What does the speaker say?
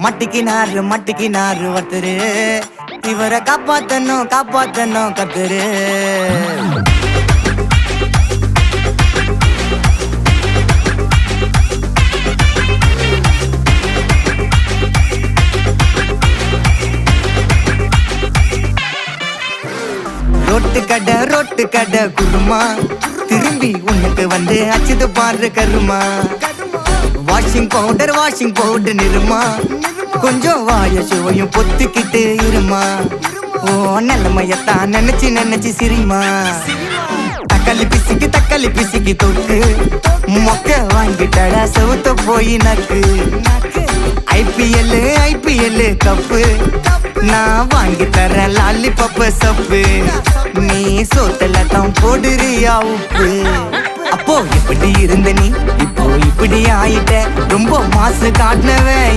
மட்டிக்கினாரு ஒருத்தரு, இவரை காப்பாத்தணும் கத்துரு. ரொட்டு கடை குருமா, திரும்பி உனக்கு வந்து அச்சுது பாரு கருமா. வாஷிங் பவுடர் நிறுமா, கொஞ்சம் வாய சுவையும் பொத்துக்கிட்டு இருமா. ஓ நிலைமையத்தான் நினைச்சு சிரிமா. தக்காளி பிசிக்கி தொட்டு மொக்க வாங்கிட்டடா செவுத்த போய் நக்கு. ஐபிஎல் கப்பு நான் வாங்கி தரேன் லாலிபப்பு சப்பு. நீ சோத்தல தான் போடுறியா உப்பு. அப்போ இப்படி இருந்த நீ இப்போ இப்படி ஆயிட்ட, ரொம்ப மாசு காட்டினவன்